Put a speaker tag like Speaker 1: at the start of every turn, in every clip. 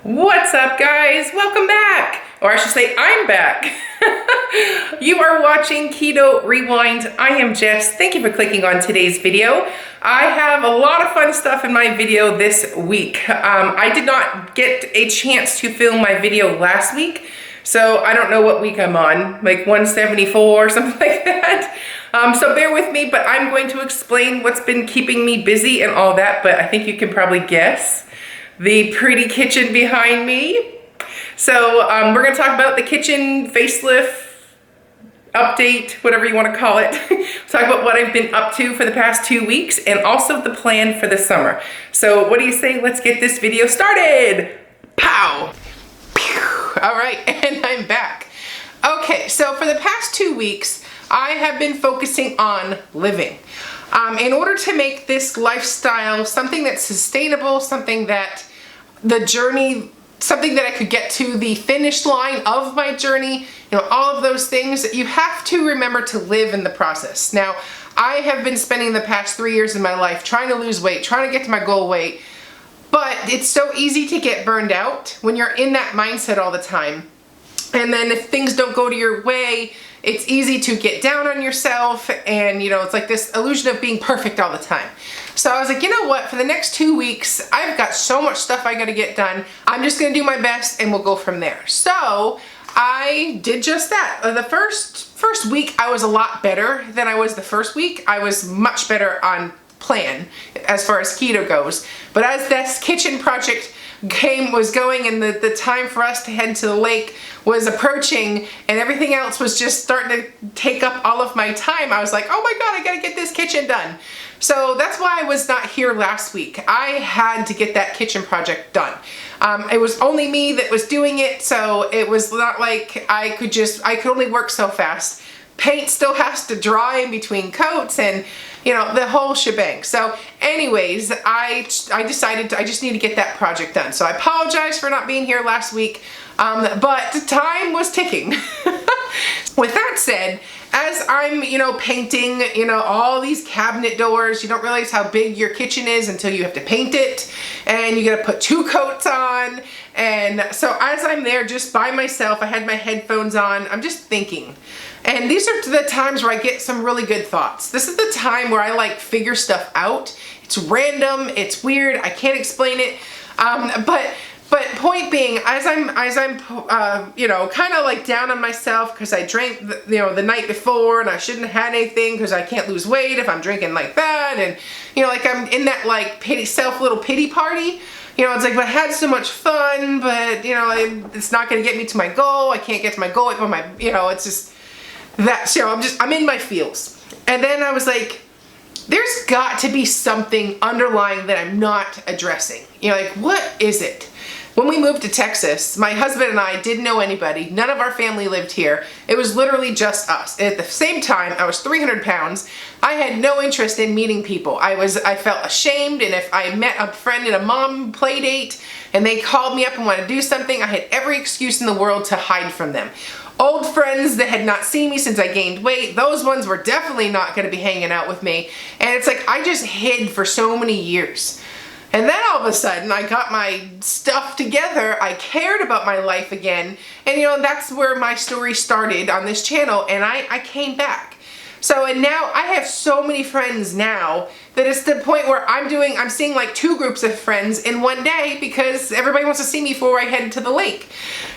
Speaker 1: What's up, guys? Welcome back. Or I should say, I'm back. You are watching Keto Rewind. I am Jess. Thank you for clicking on today's video. I have a lot of fun stuff in my video this week. I did not get a chance to film my video last week, so I don't know what week I'm on, like 174 or something like that. So bear with me, but I'm going to explain what's been keeping me busy and all that, but I think you can probably guess. The pretty kitchen behind me. So we're gonna talk about the kitchen facelift, update, whatever you wanna call it. Talk about what I've been up to for the past 2 weeks and also the plan for the summer. So what do you say? Let's get this video started. Pow! Pew. All right, and I'm back. Okay, so for the past 2 weeks, I have been focusing on living. In order to make this lifestyle something that's sustainable, something that the journey, something that I could get to the finish line of my journey, all of those things, you have to remember to live in the process. Now, I have been spending the past 3 years of my life trying to lose weight, trying to get to my goal weight, but it's so easy to get burned out when you're in that mindset all the time. And then if things don't go to your way, it's easy to get down on yourself and it's like this illusion of being perfect all the time. So I was like, you know what, for the next 2 weeks, I've got so much stuff I gotta get done. I'm just gonna do my best and we'll go from there. So I did just that. The first week I was a lot better than I was the first week. I was much better on plan as far as keto goes. But as this kitchen project was going and the time for us to head to the lake was approaching and everything else was just starting to take up all of my time, I was like, oh my God, I gotta get this kitchen done. So that's why I was not here last week. I had to get that kitchen project done. It was only me that was doing it, so it was not like I could only work so fast. Paint still has to dry in between coats and the whole shebang. So anyways, I decided I just need to get that project done. So I apologize for not being here last week, but time was ticking. With that said, as I'm, painting, all these cabinet doors, you don't realize how big your kitchen is until you have to paint it, and you gotta put 2 coats on. And so as I'm there just by myself, I had my headphones on, I'm just thinking. And these are the times where I get some really good thoughts. This is the time where I figure stuff out. It's random, it's weird, I can't explain it. But point being, as I'm kind of down on myself because I drank, the night before and I shouldn't have had anything because I can't lose weight if I'm drinking like that. And, I'm in that little pity party. It's like, but I had so much fun, but, it's not going to get me to my goal. I can't get to my goal. It's just that, I'm in my feels. And then I was like, there's got to be something underlying that I'm not addressing. What is it? When we moved to Texas, my husband and I didn't know anybody. None of our family lived here. It was literally just us. And at the same time, I was 300 pounds. I had no interest in meeting people. I felt ashamed, and if I met a friend in a mom play date and they called me up and wanted to do something, I had every excuse in the world to hide from them. Old friends that had not seen me since I gained weight, those ones were definitely not going to be hanging out with me. And it's like I just hid for so many years. And then all of a sudden, I got my stuff together, I cared about my life again, and that's where my story started on this channel, and I came back. So, and now I have so many friends now that it's the point where I'm seeing 2 groups of friends in one day because everybody wants to see me before I head to the lake.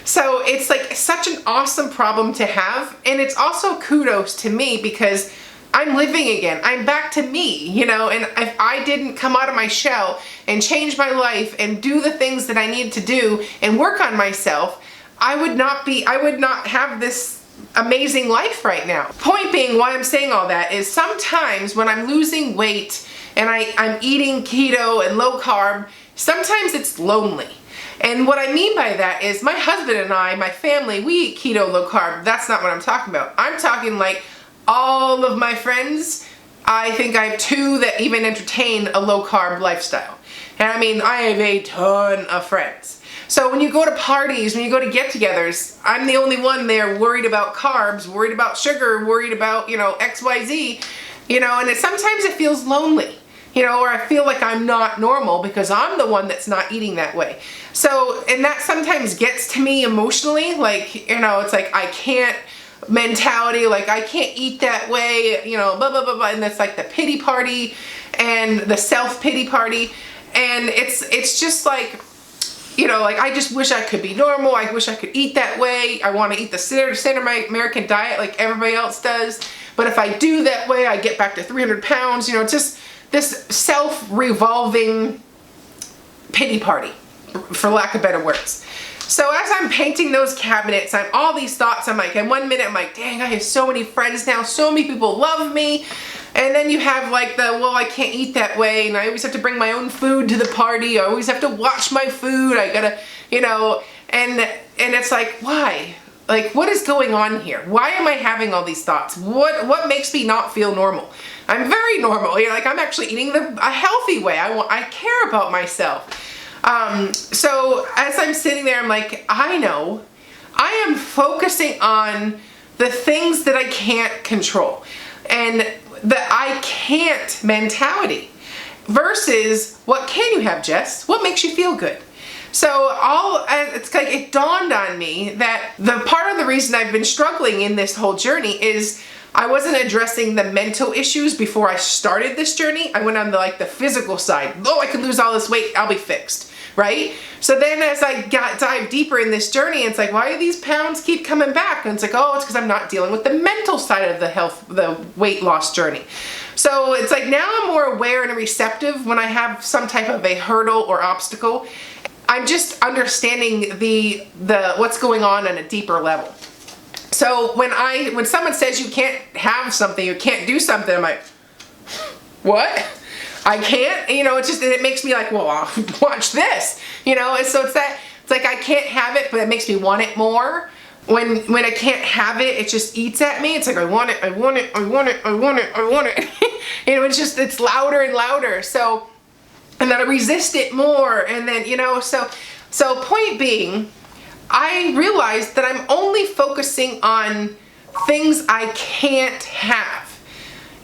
Speaker 1: So it's such an awesome problem to have, and it's also kudos to me because I'm living again. I'm back to me, and if I didn't come out of my shell and change my life and do the things that I need to do and work on myself, I would not have this amazing life right now. Point being, why I'm saying all that is sometimes when I'm losing weight and I'm eating keto and low carb, sometimes it's lonely. And what I mean by that is my husband and I, my family, we eat keto, low carb. That's not what I'm talking about. I'm talking all of my friends. I think I have 2 that even entertain a low carb lifestyle. And I have a ton of friends. So when you go to parties, when you go to get-togethers, I'm the only one there worried about carbs, worried about sugar, worried about, XYZ, and sometimes it feels lonely. or I feel like I'm not normal because I'm the one that's not eating that way. So, and that sometimes gets to me emotionally, like, it's like I can't mentality, like I can't eat that way, blah, blah, blah, blah. And that's like the pity party and the self-pity party. And it's just like, like I just wish I could be normal. I wish I could eat that way. I want to eat the standard American diet like everybody else does. But if I do that way, I get back to 300 pounds. It's just this self-revolving pity party, for lack of better words. So as I'm painting those cabinets, I'm all these thoughts. I'm like, in 1 minute, I'm like, dang, I have so many friends now. So many people love me. And then you have like well, I can't eat that way. And I always have to bring my own food to the party. I always have to watch my food. I gotta, and it's like, why? Like, what is going on here? Why am I having all these thoughts? What makes me not feel normal? I'm very normal. Like I'm actually eating a healthy way. I care about myself. So as I'm sitting there, I'm like, I know I am focusing on the things that I can't control and the I can't mentality versus what can you have, Jess? What makes you feel good? So it's like it dawned on me that the part of the reason I've been struggling in this whole journey is I wasn't addressing the mental issues before I started this journey. I went on the physical side. Oh, I could lose all this weight. I'll be fixed. Right? So then as I dive deeper in this journey, it's like, why do these pounds keep coming back? And it's like, oh, it's because I'm not dealing with the mental side of the weight loss journey. So it's like now I'm more aware and receptive when I have some type of a hurdle or obstacle. I'm just understanding the what's going on a deeper level. So when someone says you can't have something, you can't do something, I'm like, what? I can't, it makes me like, well, watch this, and so it's like I can't have it, but it makes me want it more. When I can't have it, it just eats at me. It's like, I want it, I want it, I want it, I want it, I want it. It's louder and louder. So, and then I resist it more. And then, so point being, I realized that I'm only focusing on things I can't have,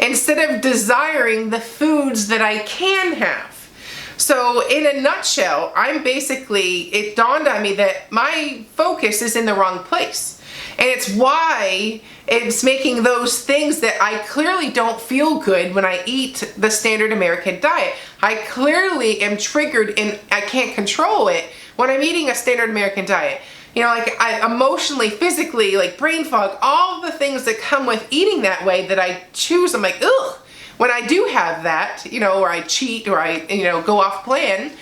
Speaker 1: instead of desiring the foods that I can have. So in a nutshell, it dawned on me that my focus is in the wrong place. And it's why it's making those things that I clearly don't feel good when I eat the standard American diet. I clearly am triggered and I can't control it when I'm eating a standard American diet. I emotionally, physically, like brain fog, all the things that come with eating that way that I choose, I'm like, ugh. When I do have that, or I cheat or I, go off plan,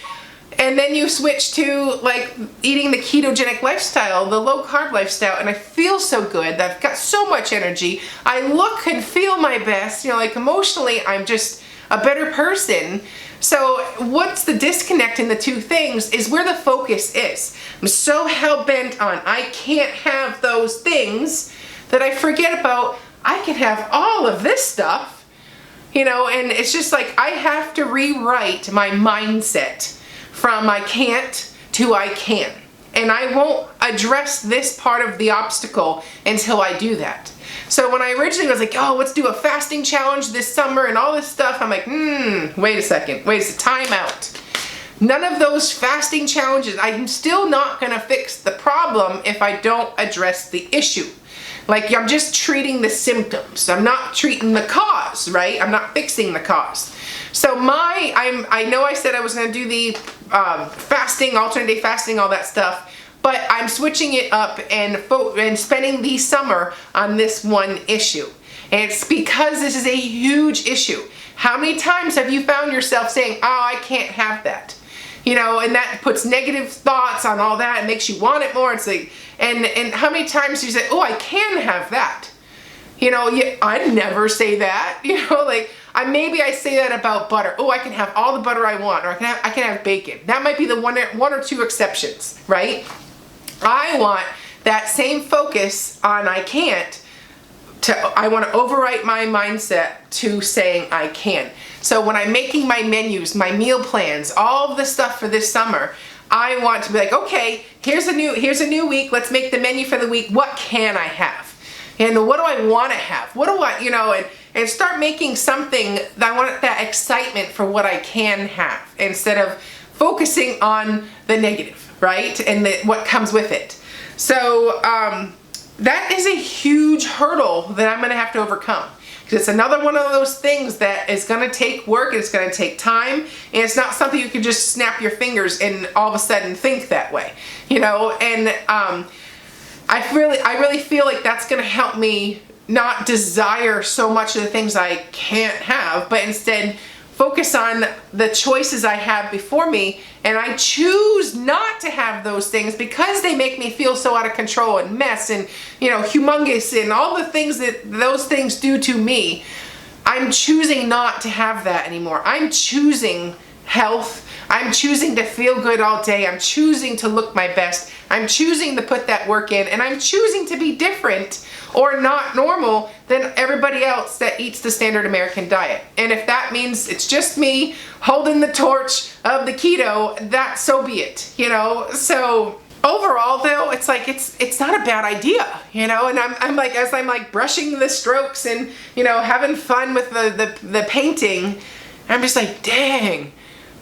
Speaker 1: and then you switch to like eating the ketogenic lifestyle, the low carb lifestyle, and I feel so good. I've got so much energy. I look and feel my best, like emotionally, I'm just a better person. So what's the disconnect in the two things is where the focus is. I'm so hell-bent on I can't have those things that I forget about I can have all of this stuff, and it's just like I have to rewrite my mindset from I can't to I can. And I won't address this part of the obstacle until I do that. So when I originally was like, oh, let's do a fasting challenge this summer and all this stuff, I'm like, wait a second, time out. None of those fasting challenges, I'm still not gonna fix the problem if I don't address the issue. Like I'm just treating the symptoms. I'm not treating the cause, right? I'm not fixing the cause. So I know I said I was gonna do the fasting, alternate day fasting, all that stuff, but I'm switching it up and spending the summer on this one issue. And it's because this is a huge issue. How many times have you found yourself saying, oh, I can't have that? And that puts negative thoughts on all that. It makes you want it more. It's like, and how many times do you say, oh, I can have that? I never say that. Maybe I say that about butter. Oh, I can have all the butter I want, or I can have bacon. That might be the one or two exceptions, right? I want that same focus on I can't I want to overwrite my mindset to saying I can. So when I'm making my menus, my meal plans, all of the stuff for this summer, I want to be like, okay, here's a new week. Let's make the menu for the week. What can I have? And what do I want to have? What do I, and start making something that I want, that excitement for what I can have, instead of focusing on the negative, right? And what comes with it. So that is a huge hurdle that I'm gonna have to overcome. Because it's another one of those things that is going to take work, it's going to take time, and it's not something you can just snap your fingers and all of a sudden think that way, you know. And I really feel like that's going to help me not desire so much of the things I can't have, but instead focus on the choices I have before me, and I choose not to have those things because they make me feel so out of control and mess and, you know, humongous and all the things that those things do to me. I'm choosing not to have that anymore. I'm choosing health. I'm choosing to feel good all day. I'm choosing to look my best. I'm choosing to put that work in, and I'm choosing to be different or not normal than everybody else that eats the standard American diet. And if that means it's just me holding the torch of the keto, that so be it, you know. So overall though, it's like, it's not a bad idea, you know. And I'm like, as I'm like brushing the strokes and, you know, having fun with the painting, I'm just like, dang,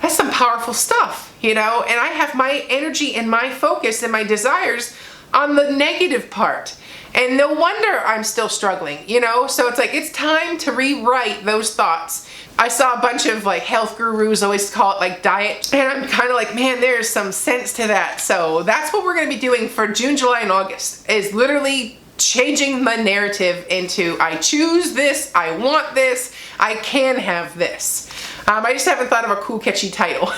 Speaker 1: that's some powerful stuff, you know. And I have my energy and my focus and my desires on the negative part. And no wonder I'm still struggling, you know? So it's like, it's time to rewrite those thoughts. I saw a bunch of like health gurus always call it like diet. And I'm kind of like, man, there's some sense to that. So that's what we're gonna be doing for June, July, and August, is literally changing the narrative into, I choose this, I want this, I can have this. I just haven't thought of a cool, catchy title.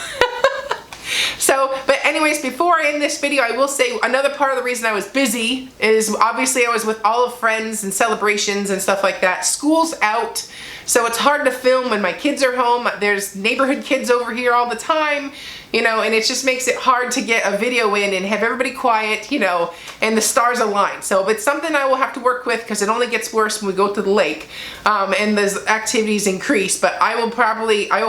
Speaker 1: So, but anyways, before I end this video, I will say another part of the reason I was busy is obviously I was with all of friends and celebrations and stuff like that. School's out, so it's hard to film when my kids are home. There's neighborhood kids over here all the time, you know, and it just makes it hard to get a video in and have everybody quiet, you know, and the stars align. So it's something I will have to work with, because it only gets worse when we go to the lake and the activities increase. But I will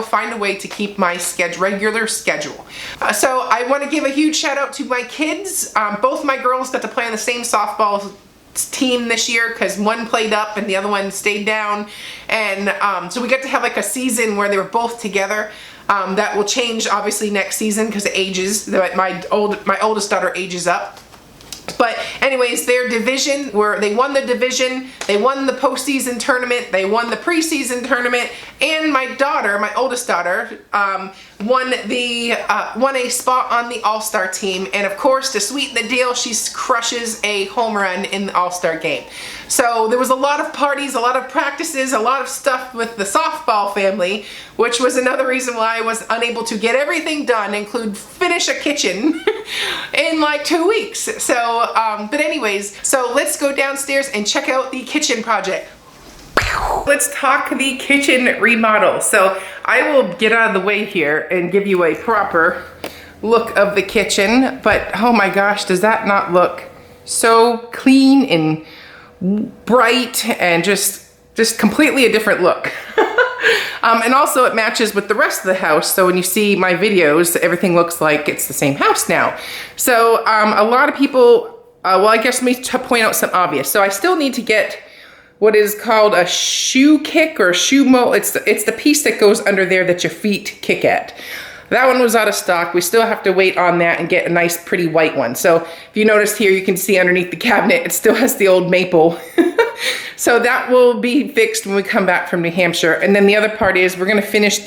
Speaker 1: find a way to keep my regular schedule. So I want to give a huge shout out to my kids. Both my girls got to play on the same softball team this year, because one played up and the other one stayed down. And so we got to have like a season where they were both together. That will change obviously next season because it ages. My oldest daughter ages up. But anyways, their division, they won the division, they won the postseason tournament, they won the preseason tournament, and my daughter, my oldest daughter, won a spot on the All-Star team. And of course, to sweeten the deal, she crushes a home run in the All-Star game. So there was a lot of parties, a lot of practices, a lot of stuff with the softball family, which was another reason why I was unable to get everything done, include finish a kitchen in like 2 weeks. So, but anyways, so let's go downstairs and check out the kitchen project. Let's talk the kitchen remodel. So I will get out of the way here and give you a proper look of the kitchen, but oh my gosh, does that not look so clean and bright and just completely a different look. And also it matches with the rest of the house. So when you see my videos, everything looks like it's the same house now. So a lot of people, well, I guess let me point out some obvious. So I still need to get what is called a shoe kick or shoe mold. It's the piece that goes under there that your feet kick at. That one was out of stock. We still have to wait on that and get a nice pretty white one. So if you notice here, you can see underneath the cabinet, it still has the old maple. So that will be fixed when we come back from New Hampshire. And then the other part is we're gonna finish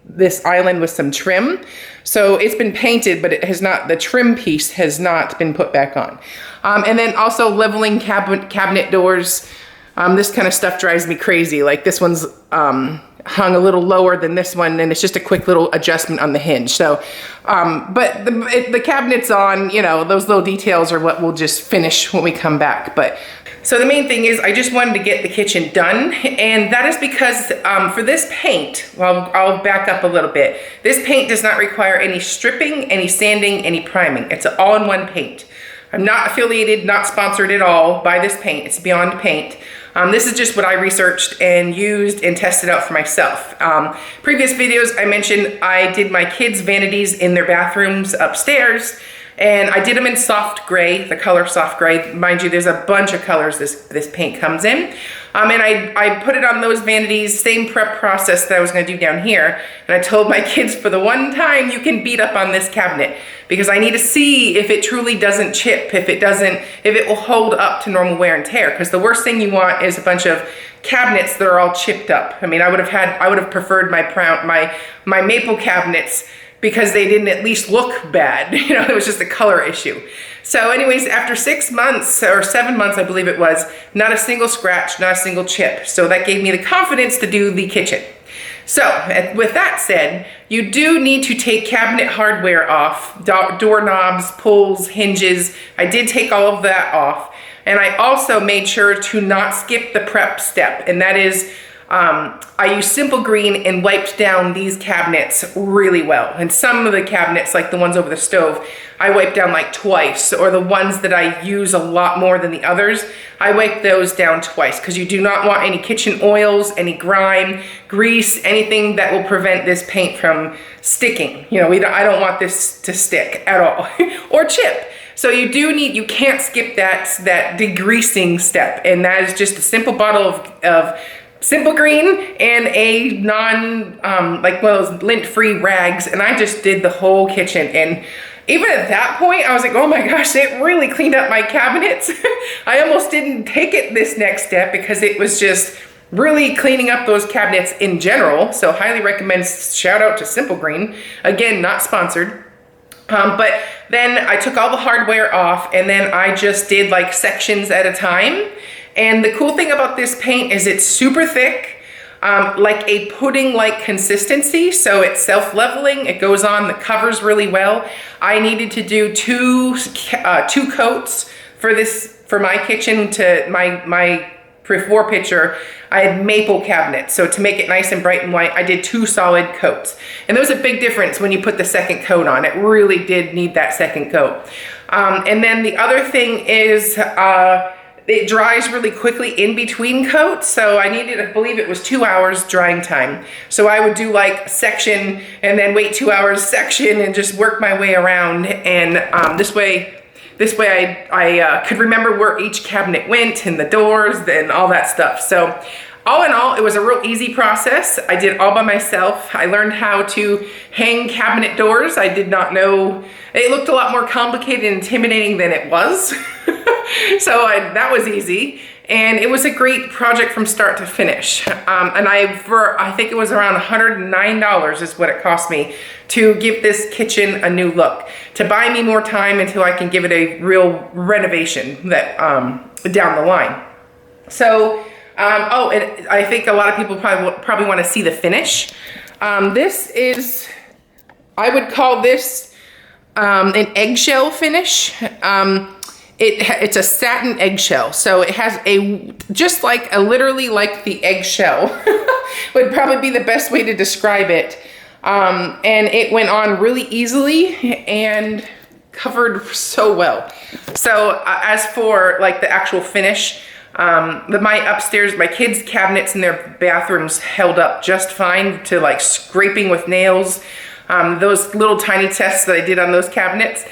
Speaker 1: this island with some trim. So it's been painted, but it has not, the trim piece has not been put back on. And then also leveling cabinet doors. This kind of stuff drives me crazy. Like this one's hung a little lower than this one, and it's just a quick little adjustment on the hinge. So, but the cabinet's on, you know, those little details are what we'll just finish when we come back. But so the main thing is I just wanted to get the kitchen done, and that is because for this paint, well, I'll back up a little bit. This paint does not require any stripping, any sanding, any priming. It's an all-in-one paint. I'm not affiliated, not sponsored at all by this paint. It's Beyond Paint. This is just what I researched and used and tested out for myself. Previous videos I mentioned I did my kids' vanities in their bathrooms upstairs, And I did them in soft gray, the color soft gray. Mind you, there's a bunch of colors this paint comes in. And I put it on those vanities, same prep process that I was gonna do down here. And I told my kids, for the one time you can beat up on this cabinet, because I need to see if it truly doesn't chip, if it will hold up to normal wear and tear. Because the worst thing you want is a bunch of cabinets that are all chipped up. I mean, I would have preferred my maple cabinets, because they didn't at least look bad. You know, it was just a color issue. So anyways, after 6 months or 7 months, I believe it was, not a single scratch, not a single chip. So that gave me the confidence to do the kitchen. So with that said, you do need to take cabinet hardware off, doorknobs, pulls, hinges. I did take all of that off. And I also made sure to not skip the prep step. And that is, I used Simple Green and wiped down these cabinets really well. And some of the cabinets, like the ones over the stove, I wiped down like twice, or the ones that I use a lot more than the others, I wiped those down twice, because you do not want any kitchen oils, any grime, grease, anything that will prevent this paint from sticking. You know, I don't want this to stick at all, or chip. So you can't skip that degreasing step. And that is just a simple bottle of Simple Green and a like one of those lint-free rags, and I just did the whole kitchen. And even at that point, I was like, oh my gosh, it really cleaned up my cabinets. I almost didn't take it this next step, because it was just really cleaning up those cabinets in general. So highly recommend, shout out to Simple Green. Again, not sponsored. But then I took all the hardware off, and then I just did like sections at a time. And the cool thing about this paint is it's super thick, like a pudding-like consistency. So it's self-leveling, it goes on the covers really well. I needed to do two coats for my kitchen. To my before picture, I had maple cabinets. So to make it nice and bright and white, I did 2 solid coats. And there was a big difference when you put the second coat on. It really did need that second coat. And then the other thing is, it dries really quickly in between coats. So I believe it was 2 hours drying time. So I would do like section and then wait 2 hours section and just work my way around. And this way I could remember where each cabinet went, and the doors and all that stuff. So all in all, it was a real easy process. I did it all by myself. I learned how to hang cabinet doors. I did not know, it looked a lot more complicated and intimidating than it was. So that was easy. And it was a great project from start to finish. And I think it was around $109 is what it cost me to give this kitchen a new look, to buy me more time until I can give it a real renovation that down the line. So, and I think a lot of people probably want to see the finish. This is, I would call this an eggshell finish. It's a satin eggshell, so it has just like literally like the eggshell would probably be the best way to describe it. And it went on really easily and covered so well. So as for like the actual finish, my upstairs, my kids' cabinets in their bathrooms held up just fine to like scraping with nails. Those little tiny tests that I did on those cabinets.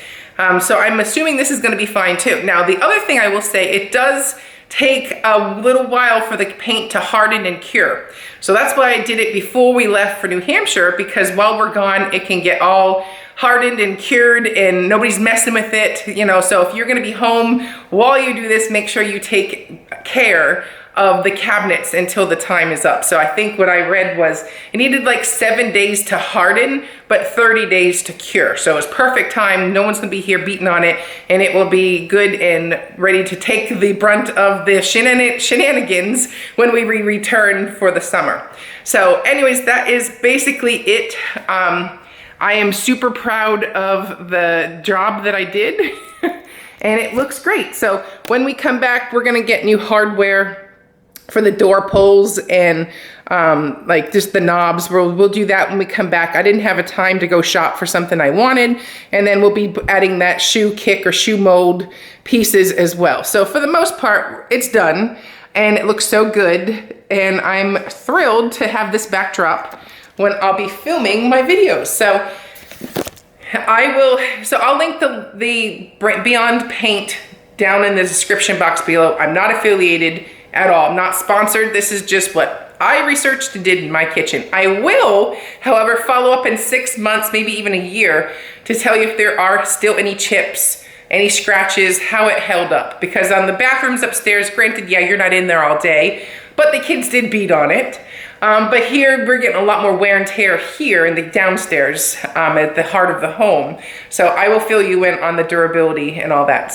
Speaker 1: So I'm assuming this is going to be fine too. Now, the other thing I will say, it does take a little while for the paint to harden and cure. So that's why I did it before we left for New Hampshire, because while we're gone, it can get all hardened and cured and nobody's messing with it, you know. So if you're going to be home while you do this, make sure you take care of the cabinets until the time is up. So I think what I read was it needed like 7 days to harden, but 30 days to cure. So it's perfect time. No one's gonna be here beating on it, and it will be good and ready to take the brunt of the shenanigans when we return for the summer. So anyways, that is basically it. I am super proud of the job that I did and it looks great. So when we come back, we're gonna get new hardware for the door pulls and like just the knobs. We'll do that when we come back. I didn't have a time to go shop for something I wanted, and then we'll be adding that shoe kick or shoe mold pieces as well. So for the most part, it's done and it looks so good, and I'm thrilled to have this backdrop when I'll be filming my videos. So I'll link the Beyond Paint down in the description box below. I'm not affiliated at all. I'm not sponsored. This is just what I researched and did in my kitchen. I will, however, follow up in 6 months, maybe even a year, to tell you if there are still any chips, any scratches, how it held up. Because on the bathrooms upstairs, granted, yeah, you're not in there all day, but the kids did beat on it. But here, we're getting a lot more wear and tear here in the downstairs at the heart of the home. So I will fill you in on the durability and all that.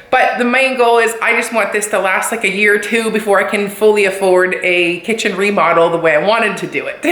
Speaker 1: But the main goal is I just want this to last like a year or two before I can fully afford a kitchen remodel the way I wanted to do it.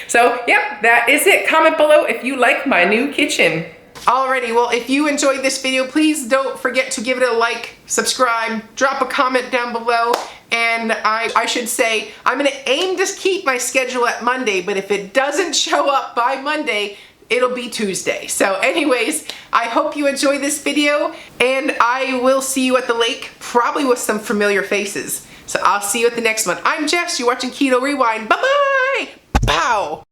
Speaker 1: So, yeah, that is it. Comment below if you like my new kitchen. Alrighty, well, if you enjoyed this video, please don't forget to give it a like, subscribe, drop a comment down below, and I should say, I'm gonna aim to keep my schedule at Monday, but if it doesn't show up by Monday, it'll be Tuesday. So anyways, I hope you enjoy this video, and I will see you at the lake, probably with some familiar faces. So I'll see you at the next one. I'm Jess, you're watching Keto Rewind. Bye-bye! Pow!